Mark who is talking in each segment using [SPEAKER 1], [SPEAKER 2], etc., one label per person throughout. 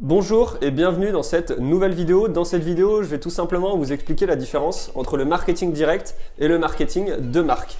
[SPEAKER 1] Bonjour et bienvenue dans cette nouvelle vidéo. Dans cette vidéo, je vais tout simplement vous expliquer la différence entre le marketing direct et le marketing de marque.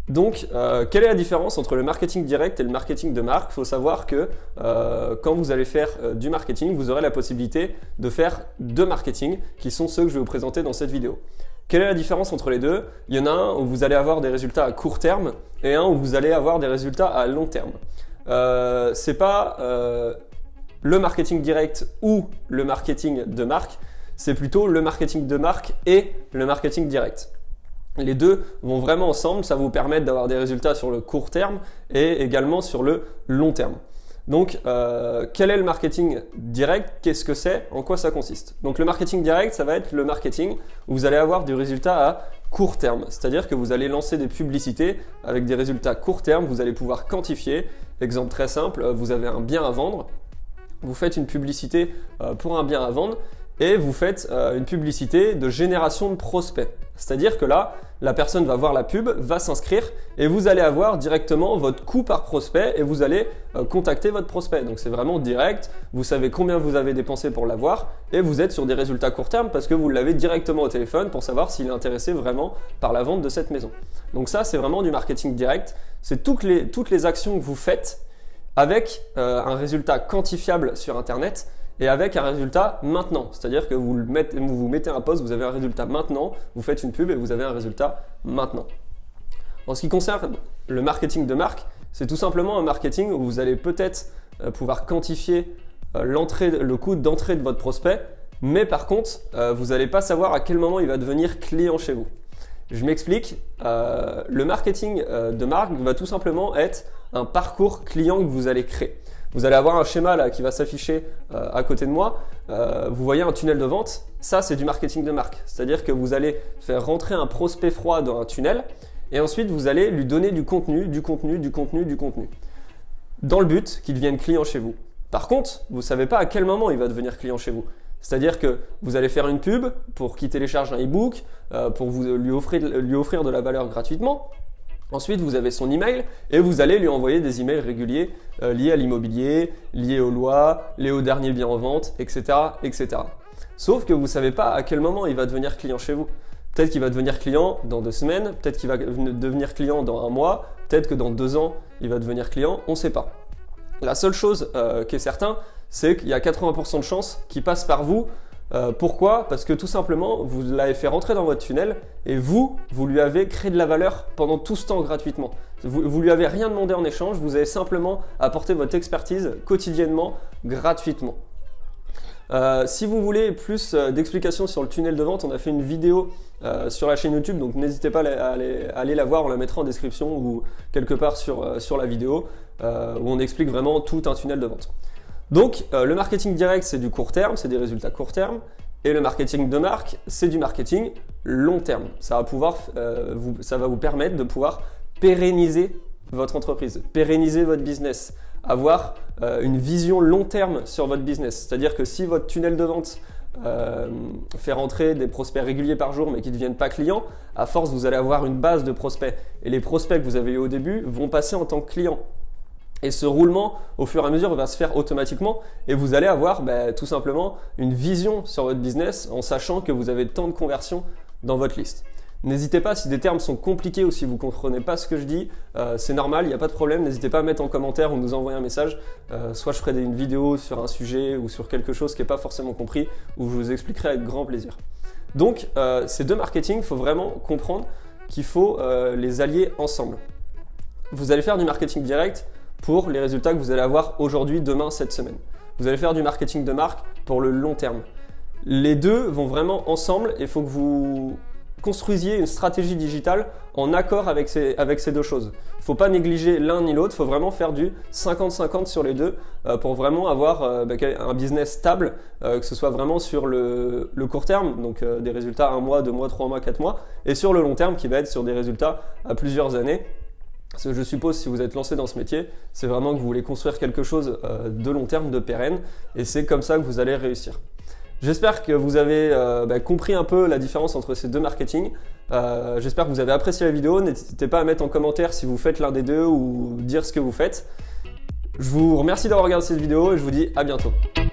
[SPEAKER 1] Donc, quelle est la différence entre le marketing direct et le marketing de marque? Il faut savoir que quand vous allez faire du marketing, vous aurez la possibilité de faire deux marketing qui sont ceux que je vais vous présenter dans cette vidéo. Quelle est la différence entre les deux? Il y en a un où vous allez avoir des résultats à court terme et un où vous allez avoir des résultats à long terme. C'est pas le marketing direct ou le marketing de marque, c'est plutôt le marketing de marque et le marketing direct. Les deux vont vraiment ensemble, ça va vous permettre d'avoir des résultats sur le court terme et également sur le long terme. Donc, quel est le marketing direct? Qu'est-ce que c'est? En quoi ça consiste? Donc, le marketing direct, ça va être le marketing où vous allez avoir du résultat à court terme. C'est-à-dire que vous allez lancer des publicités avec des résultats court terme, vous allez pouvoir quantifier. Exemple très simple, vous avez un bien à vendre, vous faites une publicité pour un bien à vendre et vous faites une publicité de génération de prospects. C'est-à-dire que là, la personne va voir la pub, va s'inscrire et vous allez avoir directement votre coût par prospect et vous allez contacter votre prospect. Donc c'est vraiment direct, vous savez combien vous avez dépensé pour l'avoir et vous êtes sur des résultats court terme parce que vous l'avez directement au téléphone pour savoir s'il est intéressé vraiment par la vente de cette maison. Donc ça, c'est vraiment du marketing direct. C'est toutes les actions que vous faites avec un résultat quantifiable sur Internet et avec un résultat maintenant. C'est-à-dire que vous mettez un post, vous avez un résultat maintenant, vous faites une pub et vous avez un résultat maintenant. En ce qui concerne le marketing de marque, c'est tout simplement un marketing où vous allez peut-être pouvoir quantifier le coût d'entrée de votre prospect, mais par contre, vous n'allez pas savoir à quel moment il va devenir client chez vous. Je m'explique, le marketing de marque va tout simplement être un parcours client que vous allez créer. Vous allez avoir un schéma là qui va s'afficher à côté de moi. Vous voyez un tunnel de vente. Ça, c'est du marketing de marque. C'est-à-dire que vous allez faire rentrer un prospect froid dans un tunnel et ensuite vous allez lui donner du contenu, dans le but qu'il devienne client chez vous. Par contre, vous ne savez pas à quel moment il va devenir client chez vous. C'est-à-dire que vous allez faire une pub pour qu'il télécharge un e-book, pour lui offrir de la valeur gratuitement. Ensuite, vous avez son email et vous allez lui envoyer des emails réguliers liés à l'immobilier, liés aux lois, liés aux derniers biens en vente, etc., etc. Sauf que vous ne savez pas à quel moment il va devenir client chez vous. Peut-être qu'il va devenir client dans 2 semaines, peut-être qu'il va devenir client dans 1 mois, peut-être que dans 2 ans, il va devenir client, on ne sait pas. La seule chose qui est certaine, c'est qu'il y a 80% de chances qu'il passe par vous. Pourquoi? Parce que tout simplement, vous l'avez fait rentrer dans votre tunnel et vous lui avez créé de la valeur pendant tout ce temps gratuitement. Vous lui avez rien demandé en échange, vous avez simplement apporté votre expertise quotidiennement, gratuitement. Si vous voulez plus d'explications sur le tunnel de vente, on a fait une vidéo sur la chaîne YouTube, donc n'hésitez pas à aller la voir, on la mettra en description ou quelque part sur la vidéo où on explique vraiment tout un tunnel de vente. Donc, le marketing direct, c'est du court terme, c'est des résultats court terme. Et le marketing de marque, c'est du marketing long terme. Ça va vous permettre de pouvoir pérenniser votre entreprise, pérenniser votre business, avoir une vision long terme sur votre business. C'est-à-dire que si votre tunnel de vente fait rentrer des prospects réguliers par jour mais qui ne deviennent pas clients, à force, vous allez avoir une base de prospects. Et les prospects que vous avez eu au début vont passer en tant que clients. Et ce roulement, au fur et à mesure, va se faire automatiquement et vous allez avoir tout simplement une vision sur votre business en sachant que vous avez tant de conversions dans votre liste. N'hésitez pas, si des termes sont compliqués ou si vous ne comprenez pas ce que je dis, c'est normal, il n'y a pas de problème. N'hésitez pas à mettre en commentaire ou nous envoyer un message. Soit je ferai une vidéo sur un sujet ou sur quelque chose qui n'est pas forcément compris ou je vous expliquerai avec grand plaisir. Donc, ces deux marketing, il faut vraiment comprendre qu'il faut les allier ensemble. Vous allez faire du marketing direct pour les résultats que vous allez avoir aujourd'hui, demain, cette semaine. Vous allez faire du marketing de marque pour le long terme. Les deux vont vraiment ensemble et il faut que vous construisiez une stratégie digitale en accord avec ces deux choses. Il ne faut pas négliger l'un ni l'autre, il faut vraiment faire du 50-50 sur les deux pour vraiment avoir un business stable, que ce soit vraiment sur le court terme, donc des résultats 1 mois, 2 mois, 3 mois, 4 mois, et sur le long terme qui va être sur des résultats à plusieurs années. Parce que je suppose, si vous êtes lancé dans ce métier, c'est vraiment que vous voulez construire quelque chose de long terme, de pérenne, et c'est comme ça que vous allez réussir. J'espère que vous avez compris un peu la différence entre ces deux marketing. J'espère que vous avez apprécié la vidéo. N'hésitez pas à mettre en commentaire si vous faites l'un des deux ou dire ce que vous faites. Je vous remercie d'avoir regardé cette vidéo et je vous dis à bientôt.
[SPEAKER 2] 1, 2